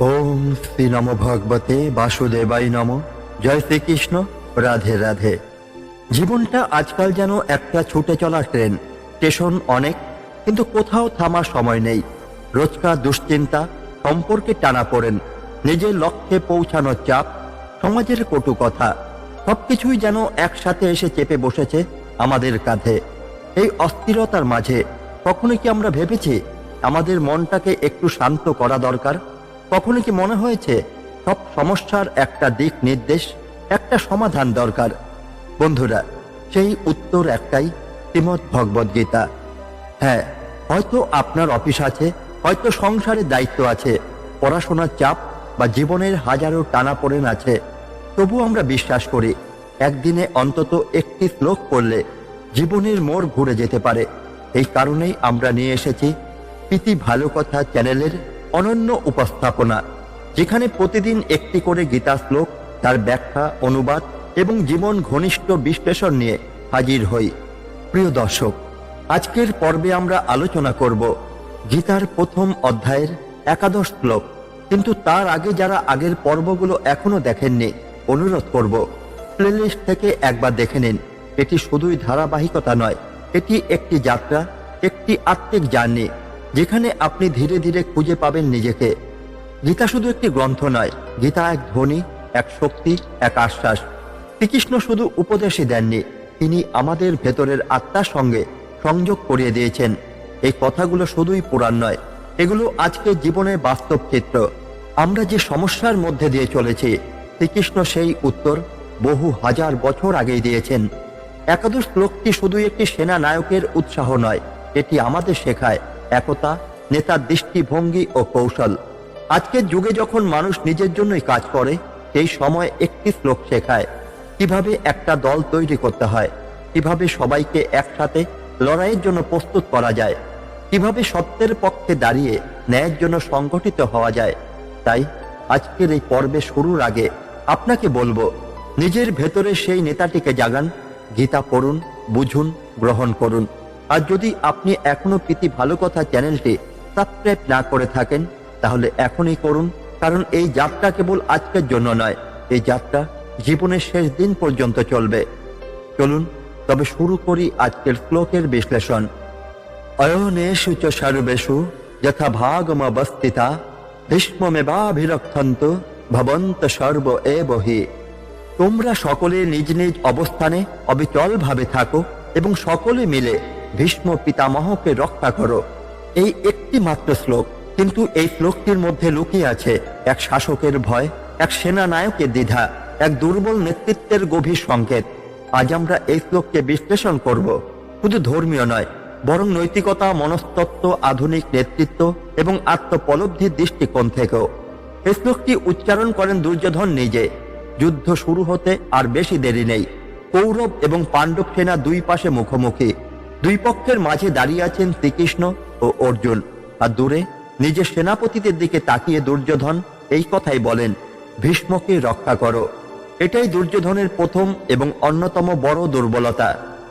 ওম শ্রী নম ভগবতে বাসুদেবাই নম। জয় শ্রীকৃষ্ণ। রাধে রাধে। জীবনটা আজকাল যেন একটা ছুটে চলা ট্রেন। স্টেশন অনেক, কিন্তু কোথাও থামার সময় নেই। রোজকার দুশ্চিন্তা, সম্পর্কে টানাপোড়েন, নিজের লক্ষ্যে পৌঁছানোর চাপ, সমাজের কটু কথা, সবকিছুই যেন একসাথে এসে চেপে বসেছে আমাদের কাঁধে। এই অস্থিরতার মাঝে কখনো কি আমরা ভেবেছি আমাদের মনটাকে একটু শান্ত করা দরকার? কখনো কি মনে হয়েছে সব সমস্যার একটা দিক নির্দেশ, একটা সমাধান দরকার? বন্ধুরা, সেই উত্তর একটাই, শ্রীমদ্ ভগবদ গীতা। হ্যাঁ, হয়তো আপনার অফিস আছে, হয়তো সংসারের দায়িত্ব আছে, পড়াশোনার চাপ বা জীবনের হাজারো টানাপোড়েন আছে। তবু আমরা বিশ্বাস করি একদিনে অন্তত একটি শ্লোক পড়লে জীবনের মোড় ঘুরে যেতে পারে। এই কারণেই আমরা নিয়ে এসেছি প্রীতি ভালো কথা চ্যানেলের অনন্য উপস্থাপনা, যেখানে প্রতিদিন একটি করে গীতা শ্লোক, তার ব্যাখ্যা, অনুবাদ এবং জীবন ঘনিষ্ঠ বিশ্লেষণ নিয়ে হাজির হই। প্রিয় দর্শক, আজকের পর্বে আমরা আলোচনা করব গীতার প্রথম অধ্যায়ের 11 শ্লোক। কিন্তু তার আগে যারা আগের পর্বগুলো এখনো দেখেননি, অনুরোধ করব প্লেলিস্ট থেকে একবার দেখে নিন। এটি শুধুই ধারাবাহিকতা নয়, এটি একটি যাত্রা, একটি আত্মিক জার্নি, যেখানে আপনি ধীরে ধীরে খুঁজে পাবেন নিজেকে। গীতা শুধু একটি গ্রন্থ নয়, গীতা এক ধ্বনি, এক শক্তি, এক আশ্বাস। শ্রীকৃষ্ণ শুধু উপদেশই দেননি, তিনি আমাদের ভেতরের আত্মার সঙ্গে সংযোগ করিয়ে দিয়েছেন। এই কথাগুলো শুধুই পুরাণ নয়, এগুলো আজকের জীবনের বাস্তব চিত্র। আমরা যে সমস্যার মধ্যে দিয়ে চলেছি, শ্রীকৃষ্ণ সেই উত্তর বহু হাজার বছর আগেই দিয়েছেন। 11 শ্লোকটি শুধু একটি সেনা নায়কের উৎসাহ নয়, এটি আমাদের শেখায় একতা, নেতার দৃষ্টিভঙ্গি ও কৌশল। আজকের যুগে যখন মানুষ নিজের জন্যই কাজ করে, সেই সময় একটি শ্লোক শেখায় কিভাবে একটা দল তৈরি করতে হয়, কিভাবে সবাইকে একসাথে লড়াইয়ের জন্য প্রস্তুত করা যায়, কিভাবে সত্যের পক্ষে দাঁড়িয়ে ন্যায়ের জন্য সংগঠিত হওয়া যায়। তাই আজকের এই পর্বে শুরুর আগে আপনাকে বলবো, নিজের ভেতরে সেই নেতাটিকে জাগান। গীতা পড়ুন, বুঝুন, গ্রহণ করুন। আর যদি আপনি এখনো প্রীতি ভালো কথা চ্যানেলটি সাবস্ক্রাইব না করে থাকেন, তাহলে এখনই করুন। কারণ এই যাত্রা কেবল আজকের জন্য নয়, এই যাত্রা জীবনের শেষ দিন পর্যন্ত চলবে। চলুন তবে শুরু করি আজকের শ্লোকের বিশ্লেষণ। অয়নেষু চ সর্বেষু যথা ভাগমবস্থিতা ভীষ্মমেবাভিরক্ষন্ত ভবন্ত সর্ব এব হি। তোমরা সকলে নিজ নিজ অবস্থানে অবিচলভাবে থাকো এবং সকলে মিলে ভীষ্ম পিতামহকে রক্ষা করো। এই একটি মাত্র শ্লোক, কিন্তু এই শ্লোকটির মধ্যে লুকিয়ে আছে এক শাসকের ভয়, এক সেনানায়কের দ্বিধা, এক দুর্বল নেতৃত্বের গভীর সংকেত। আজ আমরা এই শ্লোককে বিশ্লেষণ করব, শুধু ধর্মীয় নয়, বরং নৈতিকতা, মনস্তত্ত্ব, আধুনিক নেতৃত্ব এবং আত্মপলব্ধির দৃষ্টিকোণ থেকেও। এই শ্লোকটি উচ্চারণ করেন দুর্যোধন নিজে। যুদ্ধ শুরু হতে আর বেশি দেরি নেই। কৌরব এবং পাণ্ডব সেনা দুই পাশে মুখোমুখি। দুই পক্ষের মাঝে দাঁড়িয়ে আছেন শ্রীকৃষ্ণ ও অর্জুন। আর দূরে নিজের সেনাপতিদের দিকে তাকিয়ে দুর্যোধন এই কথাই বলেন, ভীষ্মকে রক্ষা করো। এটাই দুর্যোধনের প্রথম এবং অন্যতম বড় দুর্বলতা।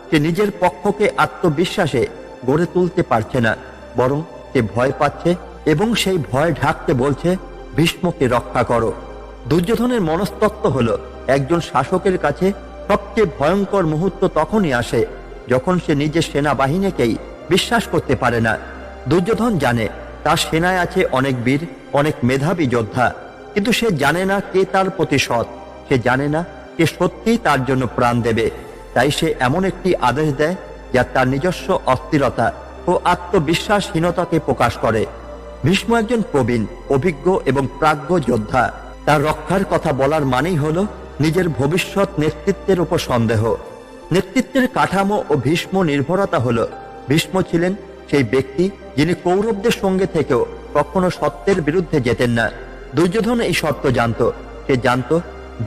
সে নিজের পক্ষকে আত্মবিশ্বাসে গড়ে তুলতে পারছে না, বরং সে ভয় পাচ্ছে এবং সেই ভয় ঢাকতে বলছে, ভীষ্মকে রক্ষা করো। দুর্যোধনের মনস্তত্ত্ব হলো, একজন শাসকের কাছে সবচেয়ে ভয়ঙ্কর মুহূর্ত তখনই আসে যখন সে নিজের সেনাবাহিনীকেই বিশ্বাস করতে পারে না। দুর্যোধন জানে তার সেনায় আছে অনেক বীর, অনেক মেধাবী যোদ্ধা, কিন্তু সে জানে না কে তার প্রতি সৎ। সে জানে না কে সত্যিই তার জন্য প্রাণ দেবে। তাই সে এমন একটি আদেশ দেয় যা তার নিজস্ব অস্থিরতা ও আত্মবিশ্বাসহীনতাকে প্রকাশ করে। ভীষ্ম একজন প্রবীণ, অভিজ্ঞ এবং প্রাজ্ঞ যোদ্ধা। তার রক্ষার কথা বলার মানেই হলো নিজের ভবিষ্যৎ নেতৃত্বের উপর সন্দেহ। নেতৃত্বের কাঠামো ও ভীষ্ম নির্ভরতা হলো, ভীষ্ম ছিলেন সেই ব্যক্তি যিনি কৌরবদের সঙ্গে থেকেও কখনো সত্যের বিরুদ্ধে যেতেন না। দুর্যোধন এই সত্য জানত। সে জানত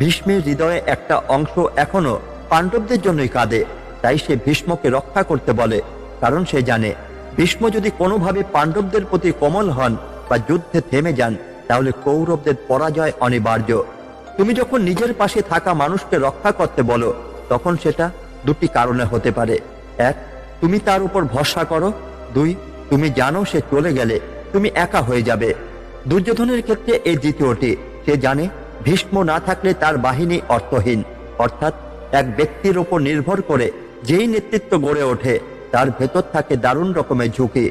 ভীষ্মের হৃদয়ে একটা অংশ এখনো পাণ্ডবদের জন্যই কাঁদে। তাই সে ভীষ্মকে রক্ষা করতে বলে, কারণ সে জানে ভীষ্ম যদি কোনোভাবে পাণ্ডবদের প্রতি কোমল হন বা যুদ্ধে থেমে যান, তাহলে কৌরবদের পরাজয় অনিবার্য। তুমি যখন নিজের পাশে থাকা মানুষকে রক্ষা করতে বলো, তখন সেটা দুটি কারণে হতে পারে। এক, তুমি তার উপর ভরসা করো। দুই, তুমি জানো সে চলে গেলে তুমি একা হয়ে যাবে। দুর্যোধনের ক্ষেত্রে এই দ্বিতীয়টি। সে জানে ভীষ্ম না থাকলে তার বাহিনী অর্থহীন, অর্থাৎ এক ব্যক্তির উপর নির্ভর করে যেই নেতৃত্ব গড়ে ওঠে তার ভেতর থাকে দারুণ রকমের ঝুঁকি।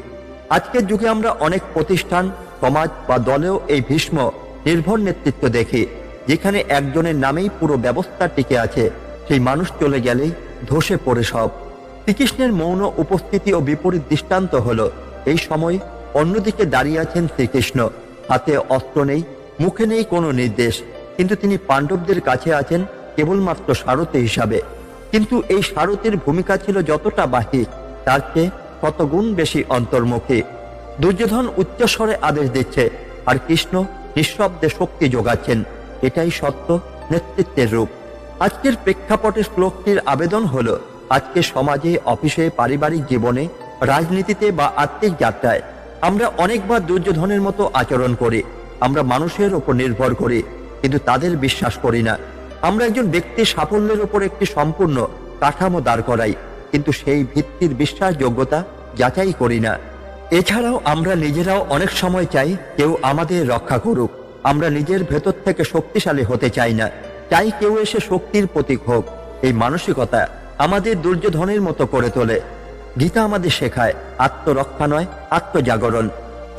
আজকের যুগে আমরা অনেক প্রতিষ্ঠান, সমাজ বা দলেও এই ভীষ্ম নির্ভর নেতৃত্ব দেখি, যেখানে একজনের নামেই পুরো ব্যবস্থা টিকে আছে। সেই মানুষ চলে গেলেই ধসে পড়ে সব। শ্রীকৃষ্ণের মৌন উপস্থিতি ও বিপরীত দৃষ্টান্ত হলো এই সময় অন্যদিকে দাঁড়িয়ে আছেন শ্রীকৃষ্ণ। হাতে অস্ত্র নেই, মুখে নেই কোনো নির্দেশ, কিন্তু তিনি পাণ্ডবদের কাছে আছেন কেবলমাত্র সারথি হিসাবে। কিন্তু এই সারথির ভূমিকা ছিল যতটা বাহ্যিক, তার চেয়ে শতগুণ বেশি অন্তর্মুখী। দুর্যোধন উচ্চস্বরে আদেশ দিচ্ছে, আর কৃষ্ণ নিঃশব্দে শক্তি যোগাচ্ছেন। এটাই সত্য নেতৃত্বের রূপ। আজকের প্রেক্ষাপটে শ্লোকটির আবেদন হলো, আজকে সমাজে, অফিসে, পারিবারিক জীবনে, রাজনীতিতে বা আর্থিক যাত্রায় আমরা অনেকবার দুর্যোধনের মতো আচরণ করি। আমরা মানুষের উপর নির্ভর করি, কিন্তু তাদের বিশ্বাস করি না। আমরা একজন ব্যক্তির সাফল্যের উপর একটি সম্পূর্ণ কাঠামো দাঁড় করাই, কিন্তু সেই ভিত্তির বিশ্বাসযোগ্যতা যাচাই করি না। এছাড়াও আমরা নিজেরাও অনেক সময় চাই কেউ আমাদের রক্ষা করুক। আমরা নিজের ভেতর থেকে শক্তিশালী হতে চাই না, চাই কেউ এসে শক্তির প্রতীক হোক। এই মানসিকতা আমাদের দুর্যোধনের মতো করে তোলে। গীতা আমাদের শেখায় আত্মরক্ষা নয়, আত্মজাগরণ।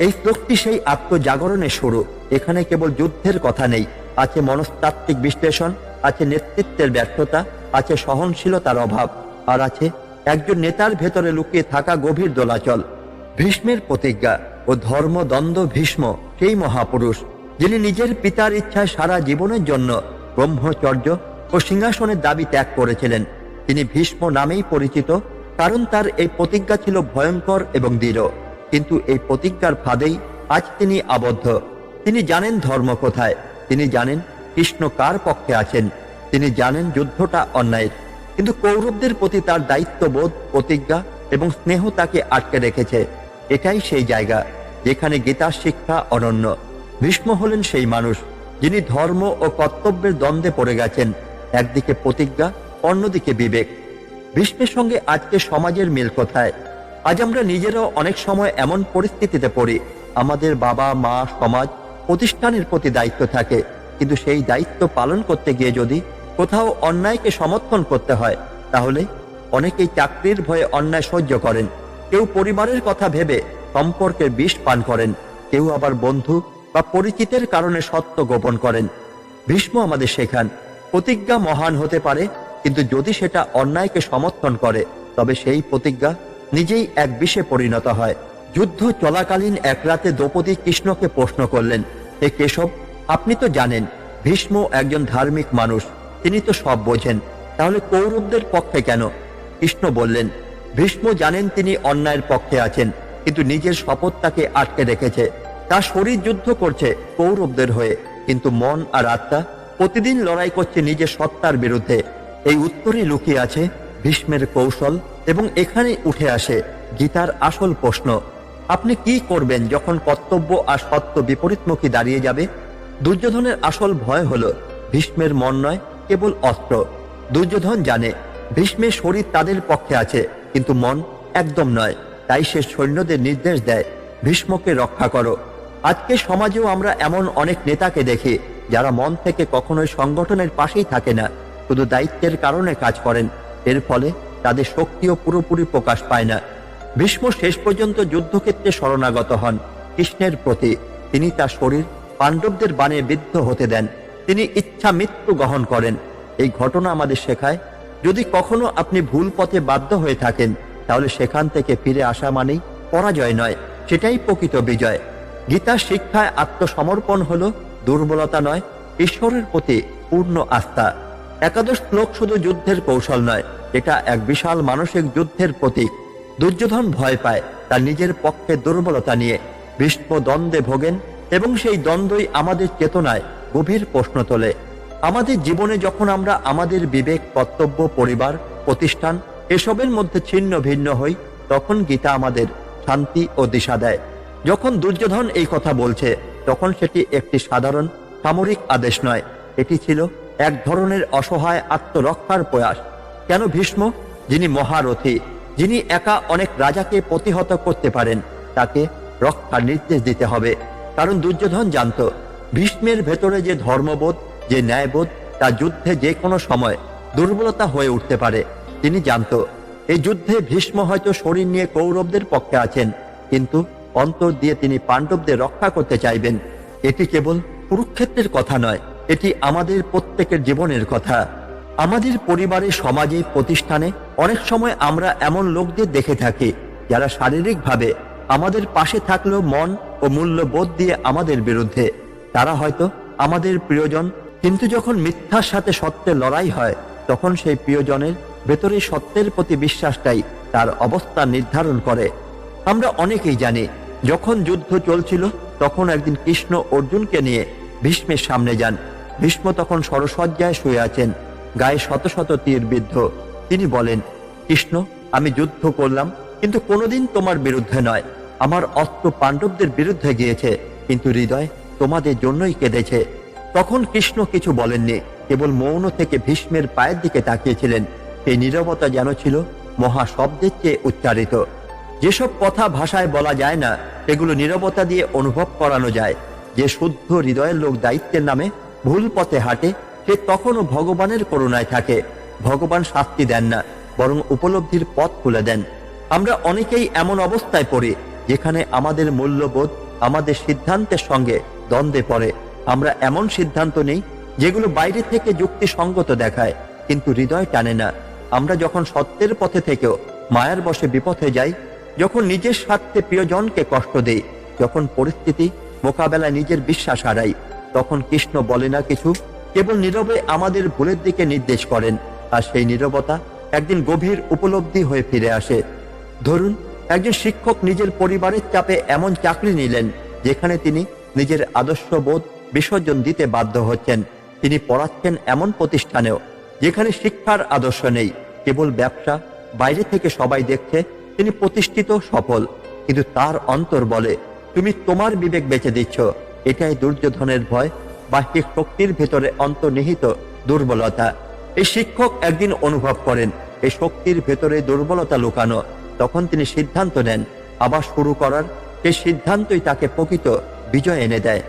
এই শ্লোকটি সেই আত্মজাগরণের শুরু। এখানে কেবল যুদ্ধের কথা নেই, আছে মনস্তাত্ত্বিক বিশ্লেষণ, আছে নেতৃত্বের ব্যর্থতা, আছে সহনশীলতার অভাব, আর আছে একজন নেতার ভেতরে লুকিয়ে থাকা গভীর দোলাচল। ভীষ্মের প্রতিজ্ঞা ও ধর্মদ্বন্দ্ব। ভীষ্ম সেই মহাপুরুষ যিনি নিজের পিতার ইচ্ছায় সারা জীবনের জন্য ব্রহ্মচর্য ও সিংহাসনের দাবি ত্যাগ করেছিলেন। তিনি ভীষ্ম নামেই পরিচিত, কারণ তার এই প্রতিজ্ঞা ছিল ভয়ঙ্কর এবং দৃঢ়। কিন্তু এই প্রতিজ্ঞার ফাঁদেই আজ তিনি আবদ্ধ। তিনি জানেন ধর্ম কোথায়, তিনি জানেন কৃষ্ণ কার পক্ষে আছেন, তিনি জানেন যুদ্ধটা অন্যায়ের। কিন্তু কৌরবদের প্রতি তার দায়িত্ববোধ, প্রতিজ্ঞা এবং স্নেহ তাকে আটকে রেখেছে। এটাই সেই জায়গা যেখানে গীতার শিক্ষা অনন্য। ভীষ্ম হলেন সেই মানুষ যিনি ধর্ম ও কর্তব্যের দ্বন্দ্বে পড়ে গেছেন, একদিকে প্রতিজ্ঞা, অন্যদিকে বিবেক। ভীষ্মের সঙ্গে আজকে সমাজের মিল কোথায়? আজ আমরা নিজেরাও অনেক সময় এমন পরিস্থিতিতে পড়ি, আমাদের বাবা মা, সমাজ, প্রতিষ্ঠানের প্রতি দায়িত্ব থাকে, কিন্তু সেই দায়িত্ব পালন করতে গিয়ে যদি কোথাও অন্যায়কে সমর্থন করতে হয়, তাহলে অনেকেই চাকরির ভয়ে অন্যায় সহ্য করেন, কেউ পরিবারের কথা ভেবে সম্পর্কের বিষ পান করেন, কেউ আবার বন্ধু বা পরিচিতের কারণে সত্য গোপন করেন। ভীষ্ম আমাদের শেখান প্রতিজ্ঞা মহান হতে পারে, কিন্তু যদি সেটা অন্যায়কে সমর্থন করে তবে সেই প্রতিজ্ঞা নিজেই এক বিষে পরিণত হয়। যুদ্ধ চলাকালীন এক রাতে দ্রৌপদী কৃষ্ণকে প্রশ্ন করলেন, হে কেশব, আপনি তো জানেন ভীষ্ম একজন ধার্মিক মানুষ, তিনি তো সব বোঝেন, তাহলে কৌরবদের পক্ষে কেন? কৃষ্ণ বললেন, ভীষ্ম জানেন তিনি অন্যায়ের পক্ষে আছেন, কিন্তু নিজের শপথ তাকে আটকে রেখেছে। তার শরীর যুদ্ধ করছে কৌরবদের হয়ে, কিন্তু মন আর আত্মা প্রতিদিন লড়াই করছে নিজের সত্তার বিরুদ্ধে। এই উত্তরে লুকিয়ে আছে ভীষ্মের কৌশল, এবং এখানে উঠে আসে গীতার আসল প্রশ্ন, আপনি কি করবেন যখন কর্তব্য আর সত্য বিপরীতমুখী দাঁড়িয়ে যাবে? দুর্যোধনের আসল ভয় হলো ভীষ্মের মন নয়, কেবল অস্ত্র। দুর্যোধন জানে ভীষ্মের শরীর তাদের পক্ষে আছে, কিন্তু মন একদম নয়। তাই সে সৈন্যদের নির্দেশ দেয়, ভীষ্মকে রক্ষা করো। আজকে সমাজেও আমরা এমন অনেক নেতাকে দেখি যারা মন থেকে কখনোই সংগঠনের পাশেই থাকে না, শুধু দায়িত্বের কারণে কাজ করেন। এর ফলে তাদের শক্তিও পুরোপুরি প্রকাশ পায় না। ভীষ্ম শেষ পর্যন্ত যুদ্ধক্ষেত্রে শরণাগত হন কৃষ্ণের প্রতি। তিনি তার শরীর পাণ্ডবদের বাণে বিদ্ধ হতে দেন, তিনি ইচ্ছা মৃত্যু গ্রহণ করেন। এই ঘটনা আমাদের শেখায়, যদি কখনো আপনি ভুল পথে বাধ্য হয়ে থাকেন, তাহলে সেখান থেকে ফিরে আসা মানেই পরাজয় নয়, সেটাই প্রকৃত বিজয়। গীতার শিক্ষায় আত্মসমর্পণ হলো দুর্বলতা নয়, ঈশ্বরের প্রতি পূর্ণ আস্থা। একাদশ শ্লোক শুধু যুদ্ধের কৌশল নয়, এটা এক বিশাল মানসিক যুদ্ধের প্রতীক। দুর্যোধন ভয় পায় তার নিজের পক্ষে দুর্বলতা নিয়ে। ভীষ্ম দ্বন্দ্বে ভোগেন, এবং সেই দ্বন্দ্বই আমাদের চেতনায় গভীর প্রশ্ন তোলে। আমাদের জীবনে যখন আমরা আমাদের বিবেক, কর্তব্য, পরিবার, প্রতিষ্ঠান এসবের মধ্যে ছিন্ন ভিন্ন হই, তখন গীতা আমাদের শান্তি ও দিশা দেয়। যখন দুর্যোধন এই কথা বলছে, তখন সেটি একটি সাধারণ সামরিক আদেশ নয়, এটি ছিল এক ধরনের অসহায় আত্মরক্ষার প্রয়াস। কেন ভীষ্ম, যিনি মহারথী, যিনি একা অনেক রাজাকে প্রতিহত করতে পারেন, তাকে রক্ষার নির্দেশ দিতে হবে? কারণ দুর্যোধন জানত ভীষ্মের ভেতরে যে ধর্মবোধ, যে ন্যায়বোধ, তা যুদ্ধে যে কোনো সময় দুর্বলতা হয়ে উঠতে পারে। তিনি জানত এই যুদ্ধে ভীষ্ম হয়তো শরীর নিয়ে কৌরবদের পক্ষে আছেন, কিন্তু অন্তর দিয়ে তিনি পাণ্ডবদের রক্ষা করতে চাইবেন। এটি কেবল কুরুক্ষেত্রের কথা নয়, এটি আমাদের প্রত্যেকের জীবনের কথা। আমাদের পরিবারে, সমাজে, প্রতিষ্ঠানে অনেক সময় আমরা এমন লোকদের দেখে থাকি যারা শারীরিকভাবে আমাদের পাশে থাকলেও মন ও মূল্যবোধ দিয়ে আমাদের বিরুদ্ধে। তারা হয়তো আমাদের প্রিয়জন, কিন্তু যখন মিথ্যার সাথে সত্যের লড়াই হয়, তখন সেই প্রিয়জনের ভেতরে সত্যের প্রতি বিশ্বাসটাই তার অবস্থান নির্ধারণ করে। আমরা অনেকেই জানি যখন যুদ্ধ চলছিল তখন একদিন কৃষ্ণ অর্জুনকে নিয়ে ভীষ্মের সামনে যান। ভীষ্ম তখন শরশয্যায় শুয়ে আছেন, গায়ে শত শত তীর বিদ্ধ। তিনি বলেন, কৃষ্ণ, আমি যুদ্ধ করলাম কিন্তু কোনোদিন তোমার বিরুদ্ধে নয়। আমার অস্ত্র পাণ্ডবদের বিরুদ্ধে গিয়েছে, কিন্তু হৃদয় তোমাদের জন্যই কেঁদেছে। তখন কৃষ্ণ কিছু বলেননি, কেবল মৌন থেকে ভীষ্মের পায়ের দিকে তাকিয়েছিলেন। এই নীরবতা যেন ছিল মহা শব্দের চেয়ে উচ্চারিত। যেসব কথা ভাষায় বলা যায় না, সেগুলো নীরবতা দিয়ে অনুভব করানো যায়। যে শুদ্ধ হৃদয়ের লোক দায়িত্বের নামে ভুল পথে হাঁটে, সে তখনও ভগবানের করুণায় থাকে। ভগবান শাস্তি দেন না, বরং উপলব্ধির পথ খুলে দেন। আমরা অনেকেই এমন অবস্থায় পড়ি যেখানে আমাদের মূল্যবোধ আমাদের সিদ্ধান্তের সঙ্গে দ্বন্দ্বে পড়ে। আমরা এমন সিদ্ধান্ত নেই যেগুলো বাইরে থেকে যুক্তিসঙ্গত দেখায়, কিন্তু হৃদয় টানে না। আমরা যখন সত্যের পথে থেকেও মায়ার বশে বিপথে যাই, যখন নিজের স্বার্থে প্রিয়জনকে কষ্ট দেই, যখন পরিস্থিতি মোকাবেলায় নিজের বিশ্বাস হারাই, তখন কৃষ্ণ বলে না কিছু, কেবল নীরবে আমাদের ভুলের দিকে নির্দেশ করেন। আর সেই নীরবতা একদিন গভীর উপলব্ধি হয়ে ফিরে আসে। ধরুন, একজন শিক্ষক নিজের পরিবারের চাপে এমন চাকরি নিলেন যেখানে তিনি নিজের আদর্শবোধ বিসর্জন দিতে বাধ্য হচ্ছেন। তিনি পড়াচ্ছেন এমন প্রতিষ্ঠানেও যেখানে শিক্ষার আদর্শ নেই, কেবল ব্যবসা। বাইরে থেকে সবাই দেখছে তিনি প্রতিষ্ঠিত, সফল, কিন্তু তার অন্তর বলে, তুমি তোমার বিবেক বেঁচে দিচ্ছ। এটাই দুর্যোধনের ভয়, বাহ্যিক শক্তির ভেতরে অন্তর্নিহিত দুর্বলতা। এই শিক্ষক একদিন অনুভব করেন এই শক্তির ভেতরে দুর্বলতা লুকানো। তখন তিনি সিদ্ধান্ত নেন আবার শুরু করার। এই সিদ্ধান্তই তাকে প্রকৃত বিজয় এনে দেয়।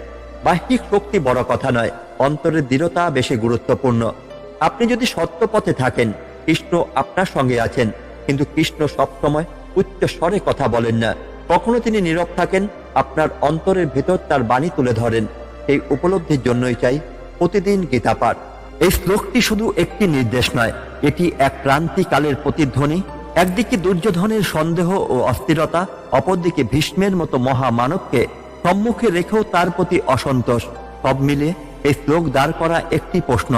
বাহ্যিক শক্তি বড় কথা নয়, অন্তরের দৃঢ়তা বেশি গুরুত্বপূর্ণ। আপনি যদি সত্য পথে থাকেন, কৃষ্ণ আপনার সঙ্গে আছেন, কিন্তু কৃষ্ণ সবসময় উচ্চ স্বরে কথা বলেন না। কখনো তিনি নীরব থাকেন, আপনার অন্তরের ভেতর তার বাণী তুলে ধরেন। এই উপলব্ধির জন্যই চাই প্রতিদিন গীতা পাঠ। এই শ্লোকটি শুধু একটি নির্দেশ নয়, এটি এক ক্রান্তিকালের প্রতিধ্বনি। একদিকে দুর্যোধনের সন্দেহ ও অস্থিরতা, অপরদিকে ভীষ্মের মতো মহামানবকে সম্মুখে রেখেও তার প্রতি অসন্তোষ। সব মিলে এই শ্লোক দাঁড় করা একটি প্রশ্ন,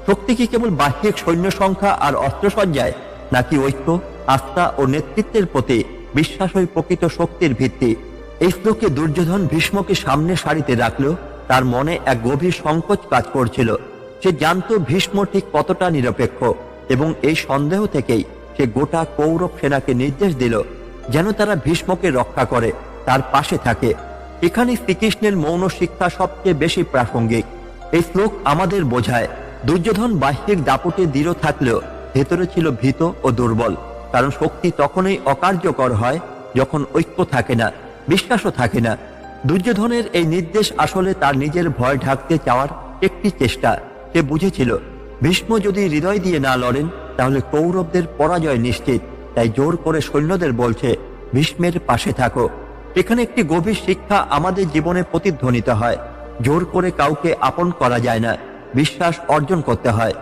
শক্তি কি কেবল বাহ্যিক সৈন্য সংখ্যা আর অস্ত্রসজ্জায়, নাকি ঐক্য, আস্থা ও নেতৃত্বের প্রতি বিশ্বাসই প্রকৃত শক্তির ভিত্তি? এই শ্লোকে দুর্যোধন ভীষ্মকে সামনে সারিতে রাখলেও তার মনে এক গভীর সংকোচ কাজ করছিল। সে জানত ভীষ্ম ঠিক কতটা নিরপেক্ষ, এবং এই সন্দেহ থেকেই সে গোটা কৌরব সেনাকে নির্দেশ দিল যেন তারা ভীষ্মকে রক্ষা করে, তার পাশে থাকে। এখানে শ্রীকৃষ্ণের মৌন শিক্ষা সবচেয়ে বেশি প্রাসঙ্গিক। এই শ্লোক আমাদের বোঝায় দুর্যোধন বাহ্যিক দাপটে দৃঢ় থাকলেও ভেতরে ছিল ভীত ও দুর্বল। কারণ শক্তি তখনই অকার্যকর হয় যখন ঐক্য থাকে না, বিশ্বাসও থাকে না। দুর্যোধনের এই নির্দেশ আসলে তার নিজের ভয় ঢাকতে চাওয়ার একটি চেষ্টা। সে বুঝেছিল ভীষ্ম যদি হৃদয় দিয়ে না লড়েন তাহলে কৌরবদের পরাজয় নিশ্চিত। তাই জোর করে সৈন্যদের বলছে, ভীষ্মের পাশে থাকো। এখানে একটি গভীর শিক্ষা আমাদের জীবনে প্রতিধ্বনিত হয়। জোর করে কাউকে আপন করা যায় না, বিশ্বাস অর্জন করতে হয়।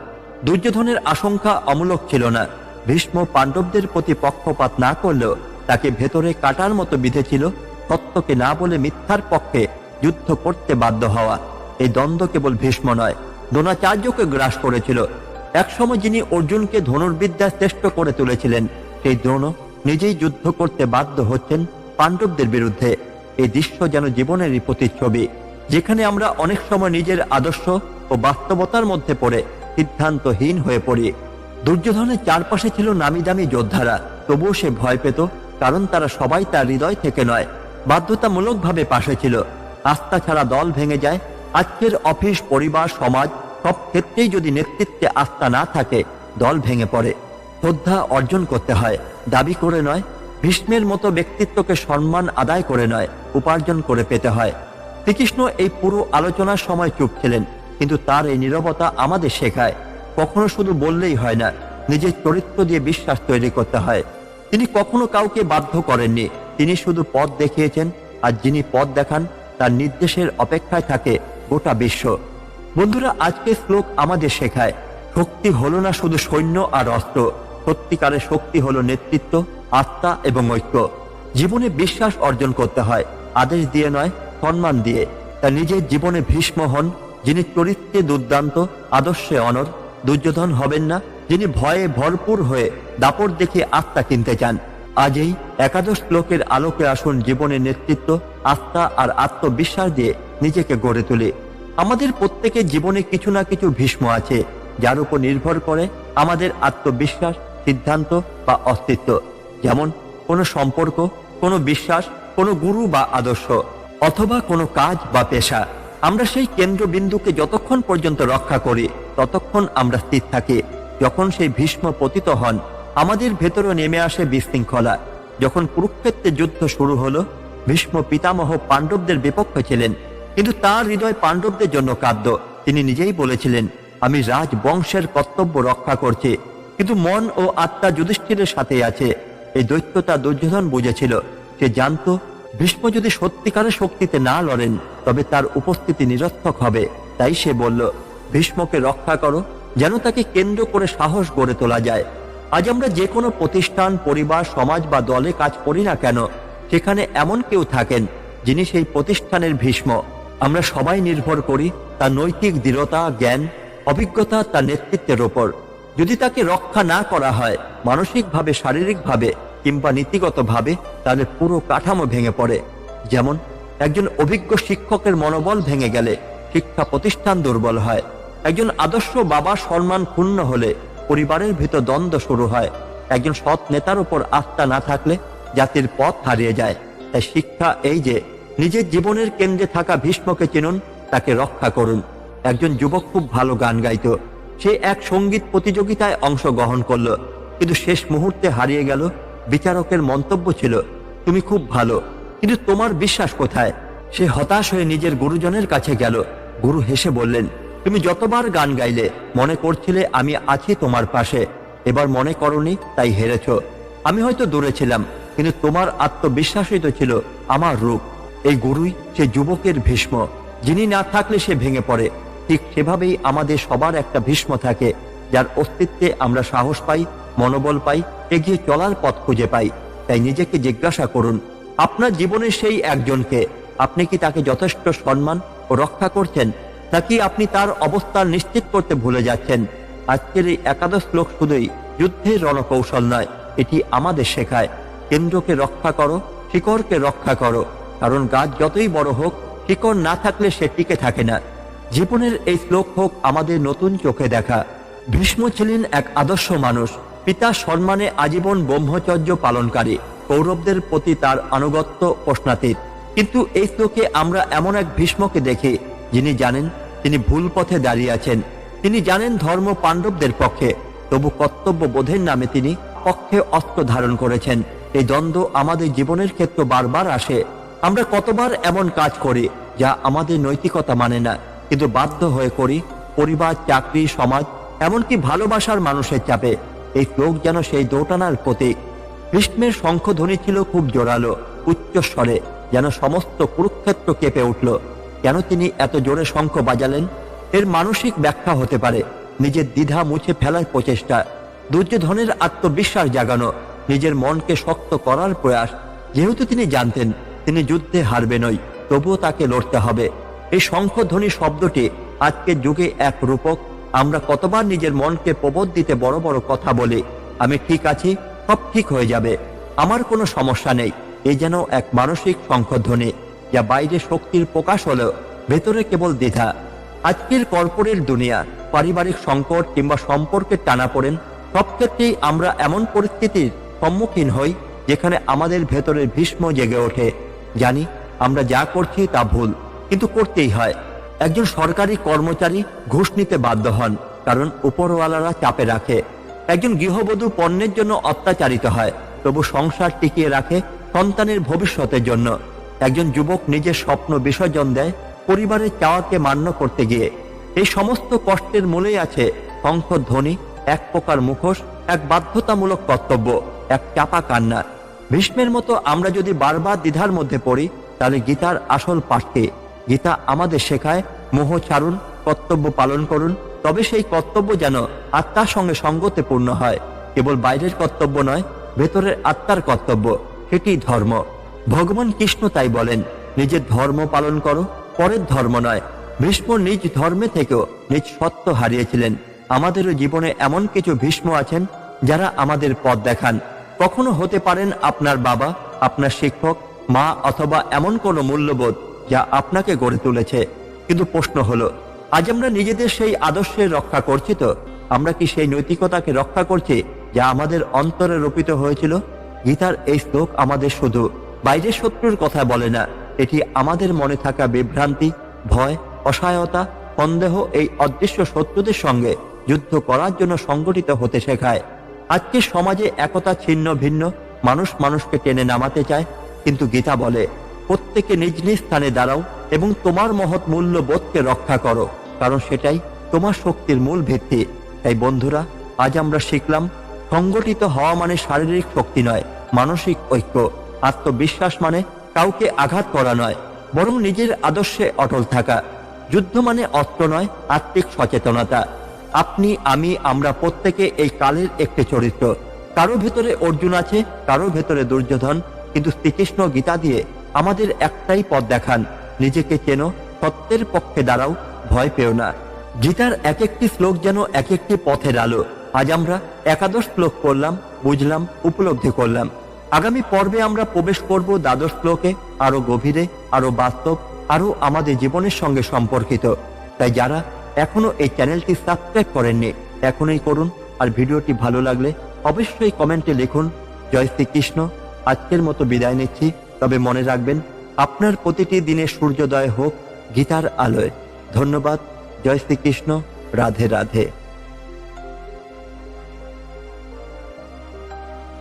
দুর্যোধনের আশঙ্কা অমূলক ছিল না। ভীষ্ম পাণ্ডবদের প্রতি পক্ষপাত না করলেও তাকে ভেতরে কাটার মতো বিঁধেছিল সত্যকে না বলে মিথ্যার পক্ষে যুদ্ধ করতে বাধ্য হওয়া। এই দ্বন্দ্ব কেবল ভীষ্ম নয়, দ্রোণাচার্যকে গ্রাস করেছিল। একসময় যিনি অর্জুনকে ধনুর্বিদ্যা শ্রেষ্ঠ করে তুলেছিলেন, সেই দ্রোণ নিজেই যুদ্ধ করতে বাধ্য হচ্ছেন পাণ্ডবদের বিরুদ্ধে। এই দৃশ্য যেন জীবনেরই প্রতিচ্ছবি, যেখানে আমরা অনেক সময় নিজের আদর্শ ও বাস্তবতার মধ্যে পড়ে সিদ্ধান্তহীন হয়ে পড়ি। দুর্যোধনের চারপাশে ছিল নামি দামি যোদ্ধারা, তবুও সে ভয় পেত, কারণ তারা সবাই তার হৃদয় থেকে নয়, বাধ্যতামূলকভাবে পাশে ছিল। আস্থা ছাড়া দল ভেঙে যায়। আজকের অফিস, পরিবার, সমাজ সব ক্ষেত্রেই যদি নেতৃত্বে আস্থা না থাকে, দল ভেঙে পড়ে। শ্রদ্ধা অর্জন করতে হয়, দাবি করে নয়। ভীষ্মের মতো ব্যক্তিত্বকে সম্মান আদায় করে নয়, উপার্জন করে পেতে হয়। শ্রীকৃষ্ণ এই পুরো আলোচনার সময় চুপ ছিলেন, কিন্তু তার এই নীরবতা আমাদের শেখায় কখনো শুধু বললেই হয় না, নিজের চরিত্র দিয়ে বিশ্বাস তৈরি করতে হয়। তিনি কখনো কাউকে বাধ্য করেননি, তিনি শুধু পথ দেখিয়েছেন, আর যিনি পথ দেখান তার নির্দেশের অপেক্ষায় থাকে গোটা বিশ্ব। বন্ধুরা, আজকের শ্লোক আমাদের শেখায় শক্তি হলো না শুধু সৈন্য আর অস্ত্র, সত্যিকারের শক্তি হলো নেতৃত্ব, আস্থা এবং ঐক্য। জীবনে বিশ্বাস অর্জন করতে হয় আদেশ দিয়ে নয়, সম্মান দিয়ে। তা নিজের জীবনে ভীষ্ম হন যিনি চরিত্রে দুর্দান্ত, আদর্শে অনর। দুর্যোধন হবেন না যিনি ভয়ে ভরপুর হয়ে দাপট দেখে আস্থা কিনতে চান। আজ এই একাদশ শ্লোকের আলোকে আসুন জীবনের নেতৃত্ব, আস্থা আর আত্মবিশ্বাস দিয়ে নিজেকে গড়ে তুলি। আমাদের প্রত্যেকের জীবনে কিছু না কিছু ভীষ্ম আছে, যার উপর নির্ভর করে আমাদের আত্মবিশ্বাস, সিদ্ধান্ত বা অস্তিত্ব। যেমন কোনো সম্পর্ক, কোনো বিশ্বাস, কোনো গুরু বা আদর্শ, অথবা কোনো কাজ বা পেশা। আমরা সেই কেন্দ্রবিন্দুকে যতক্ষণ পর্যন্ত রক্ষা করি ততক্ষণ আমরা স্থির থাকি। যখন সেই ভীষ্ম পতিত হন, আমাদের ভেতরে নেমে আসে বিশৃঙ্খলা। যখন কুরুক্ষেত্রের যুদ্ধ শুরু হলো, ভীষ্ম পিতামহ পাণ্ডবদের বিপক্ষে ছিলেন, কিন্তু তার হৃদয় পাণ্ডবদের জন্য কাঁদত। তিনি নিজেই বলেছিলেন, আমি রাজবংশের কর্তব্য রক্ষা করছি, কিন্তু মন ও আত্মা যুধিষ্ঠিরের সাথে আছে। এই দৈত্যতা দুর্যোধন বুঝেছিল। সে জানত ভীষ্ম যদি সত্যিকারের শক্তিতে না লড়েন তবে তার উপস্থিতি নিরর্থক হবে। তাই সে বলল, ভীষ্মকে রক্ষা করো, যেন তাকে কেন্দ্র করে সাহস গড়ে তোলা যায়। আজ আমরা যে কোনো প্রতিষ্ঠান, পরিবার, সমাজ বা দলে কাজ করি না কেন, সেখানে এমন কেউ থাকেন যিনি সেই প্রতিষ্ঠানের ভীষ্ম। আমরা সবাই নির্ভর করি তার নৈতিক দৃঢ়তা, জ্ঞান, অভিজ্ঞতা, তার নেতৃত্বের ওপর। যদি তাকে রক্ষা না করা হয় মানসিকভাবে, শারীরিকভাবে কিংবা নীতিগতভাবে, তাহলে পুরো কাঠামো ভেঙে পড়ে। যেমন একজন অভিজ্ঞ শিক্ষকের মনোবল ভেঙে গেলে শিক্ষা প্রতিষ্ঠান দুর্বল হয়। একজন আদর্শ বাবার সম্মান ক্ষুণ্ণ হলে পরিবারের ভিতর দ্বন্দ্ব শুরু হয়। একজন সৎ নেতার উপর আস্থা না থাকলে জাতির পথ হারিয়ে যায়। তাই শিক্ষা এই যে নিজের জীবনের কেন্দ্রে থাকা ভীষ্মকে চিনুন, তাকে রক্ষা করুন। একজন যুবক খুব ভালো গান গাইত। সে এক সঙ্গীত প্রতিযোগিতায় অংশগ্রহণ করল, কিন্তু শেষ মুহূর্তে হারিয়ে গেল। বিচারকের মন্তব্য ছিল, তুমি খুব ভালো, কিন্তু তোমার বিশ্বাস কোথায়? সে হতাশ হয়ে নিজের গুরুজনের কাছে গেল। গুরু হেসে বললেন, তুমি যতবার গান গাইলে মনে করছিলে আমি আছি তোমার পাশে, এবার মনে করনি তাই হেরেছ। আমি হয়তো দূরে ছিলাম, কিন্তু তোমার আত্মবিশ্বাসই তো ছিল আমার রূপ। এই গুরুই সে যুবকের ভীষ্ম, যিনি না থাকলে সে ভেঙে পড়ে। ঠিক সেভাবেই আমাদের সবার একটা ভীষ্ম থাকে, যার অস্তিত্বে আমরা সাহস পাই, মনোবল পাই, এগিয়ে চলার পথ খুঁজে পাই। তাই নিজেকে জিজ্ঞাসা করুন, আপনার জীবনের সেই একজনকে, আপনি কি তাকে যথেষ্ট সম্মান ও রক্ষা করছেন, নাকি আপনি তার অবস্থান নিশ্চিত করতে ভুলে যাচ্ছেন? আজকের এই একাদশ শ্লোক শুধুই যুদ্ধের রণকৌশল নয়, এটি আমাদের শেখায় কেন্দ্রকে রক্ষা করো, শিকড়কে রক্ষা করো। কারণ গাছ যতই বড় হোক, শিকড় না থাকলে সে টিকে থাকে না। জীবনের এই শ্লোক হোক আমাদের নতুন চোখে দেখা। ভীষ্ম ছিলেন এক আদর্শ মানুষ, পিতার সম্মানে আজীবন ব্রহ্মচর্য পালনকারী, কৌরবদের প্রতি তার আনুগত্য প্রশ্নাতীত। কিন্তু এই শ্লোকে আমরা এমন এক ভীষ্মকে দেখি যিনি জানেন তিনি ভুল পথে দাঁড়িয়ে আছেন। তিনি জানেন ধর্ম পাণ্ডবদের পক্ষে, তবু কর্তব্য বোধের নামে তিনি পক্ষে অস্ত্র ধারণ করেছেন। এই দ্বন্দ্ব আমাদের জীবনের ক্ষেত্রে বারবার আসে। আমরা কতবার এমন কাজ করি যা আমাদের নৈতিকতা মানে না, কিন্তু বাধ্য হয়ে করি, পরিবার, চাকরি, সমাজ, এমনকি ভালোবাসার মানুষের চাপে। এই শ্লোক যেন সেই দোটানার প্রতীক। ভীষ্মের শঙ্খধ্বনি ছিল খুব জোরালো, উচ্চস্বরে, যেন সমস্ত কুরুক্ষেত্র কেঁপে উঠল। কেন তিনি এত জোরে শঙ্খ বাজালেন? এর মানসিক ব্যাখ্যা হতে পারে নিজের দ্বিধা মুছে ফেলার প্রচেষ্টা, দুর্যোধনের আত্মবিশ্বাস জাগানো, নিজের মনকে শক্ত করার প্রয়াস। যেহেতু তিনি জানতেন তিনি যুদ্ধে হারবেনই, তবুও তাকে লড়তে হবে। এই শঙ্খধ্বনি শব্দটি আজকের যুগে এক রূপক। আমরা কতবার নিজের মনকে প্রবোধ দিতে বড় বড় কথা বলি, আমি ঠিক আছি, সব ঠিক হয়ে যাবে, আমার কোনো সমস্যা নেই। এই যেন এক মানসিক শঙ্খধ্বনি, যা বাইরে শক্তির প্রকাশ হলেও ভেতরে কেবল দ্বিধা। আজকের কর্পোরেট দুনিয়া, পারিবারিক সংকট কিংবা সম্পর্কের টানাপোড়েন, সব ক্ষেত্রেই আমরা এমন পরিস্থিতির সম্মুখীন হই যেখানে আমাদের ভেতরের ভীষ্ম জেগে ওঠে। জানি আমরা যা করছি তা ভুল, কিন্তু করতেই হয়। একজন সরকারি কর্মচারী ঘুষ নিতে বাধ্য হন, কারণ উপরওয়ালারা চাপে রাখে। একজন গৃহবধূ পণ্যের জন্য অত্যাচারিত হয়, তবু সংসার টিকিয়ে রাখে সন্তানের ভবিষ্যতের জন্য। একজন যুবক নিজের স্বপ্ন বিসর্জন দেয় পরিবারের চাওয়াকে মান্য করতে গিয়ে। এই সমস্ত কষ্টের মূলেই আছে শঙ্খধ্বনি, এক প্রকার মুখোশ, এক বাধ্যতামূলক কর্তব্য, এক চাপা কান্না। ভীষ্মের মতো আমরা যদি বারবার দ্বিধার মধ্যে পড়ি, তাহলে গীতার আসল পাঠকে গীতা আমাদের শেখায় মোহ ছাড়ুন, কর্তব্য পালন করুন, তবে সেই কর্তব্য যেন আত্মার সঙ্গে সঙ্গতিপূর্ণ হয়। কেবল বাইরের কর্তব্য নয়, ভেতরের আত্মার কর্তব্য, সেটি ধর্ম। ভগবান কৃষ্ণ তাই বলেন, নিজের ধর্ম পালন করো, পরের ধর্ম নয়। ভীষ্ম নিজ ধর্মে থেকেও নিজ সত্য হারিয়েছিলেন। আমাদেরও জীবনে এমন কিছু ভীষ্ম আছেন যারা আমাদের পথ দেখান। কখনো হতে পারেন আপনার বাবা, আপনার শিক্ষক, মা, অথবা এমন কোনো মূল্যবোধ যা আপনাকে গড়ে তুলেছে। কিন্তু প্রশ্ন হলো, আজ আমরা নিজেদের সেই আদর্শের রক্ষা করছি তো? আমরা কি সেই নৈতিকতাকে রক্ষা করছি যা আমাদের অন্তরে রোপিত হয়েছিল? গীতার এই শ্লোক আমাদের শুধু বাইরের শত্রুর কথা বলে না, এটি আমাদের মনে থাকা বিভ্রান্তি, ভয়, অসহায়তা, সন্দেহ, এই অদৃশ্য শত্রুদের সঙ্গে যুদ্ধ করার জন্য সংগঠিত হতে শেখায়। আজকে সমাজে একতা ছিন্ন ভিন্ন, মানুষ মানুষকে টেনে নামাতে চায়, কিন্তু গীতা বলে প্রত্যেকে নিজ নিজ স্থানে দাঁড়াও এবং তোমার মহৎ মূল্যবোধকে রক্ষা করো, কারণ সেটাই তোমার শক্তির মূল ভিত্তি। তাই বন্ধুরা, আজ আমরা শিখলাম সংগঠিত হওয়া মানে শারীরিক শক্তি নয়, মানসিক ঐক্য। আত্মবিশ্বাস মানে কাউকে আঘাত করা নয়, বরং নিজের আদর্শে অটল থাকা। যুদ্ধ মানে অস্ত্র নয়, আত্মিক সচেতনতা। আপনি, আমি, আমরা প্রত্যেকে এই কালের একটি চরিত্র। কারো ভেতরে অর্জুন আছে, কারো ভেতরে দুর্যোধন, কিন্তু শ্রীকৃষ্ণ গীতা দিয়ে আমাদের একটাই পথ দেখান, নিজেকে চেনো, সত্যের পক্ষে দাঁড়াও, ভয় পেও না। গীতার এক একটি শ্লোক যেন এক একটি পথের আলো। আজ আমরা একাদশ শ্লোক পড়লাম, বুঝলাম, উপলব্ধি করলাম। আগামী পর্বে আমরা প্রবেশ করব দ্বাদশ শ্লোকে, আরো গভীরে, আরো বাস্তব, আরো আমাদের জীবনের সঙ্গে সম্পর্কিত। তাই যারা এখনো এই চ্যানেলটি সাবস্ক্রাইব করেননি, এখনই করুন। আর ভিডিওটি ভালো লাগলে অবশ্যই কমেন্টে লিখুন। জয় শ্রীকৃষ্ণ। আজকের মতো বিদায় নিচ্ছি, তবে মনে রাখবেন, আপনার প্রতিটি দিনে সূর্যোদয় হোক গীতার আলোয়। ধন্যবাদ। জয় শ্রীকৃষ্ণ। রাধে রাধে।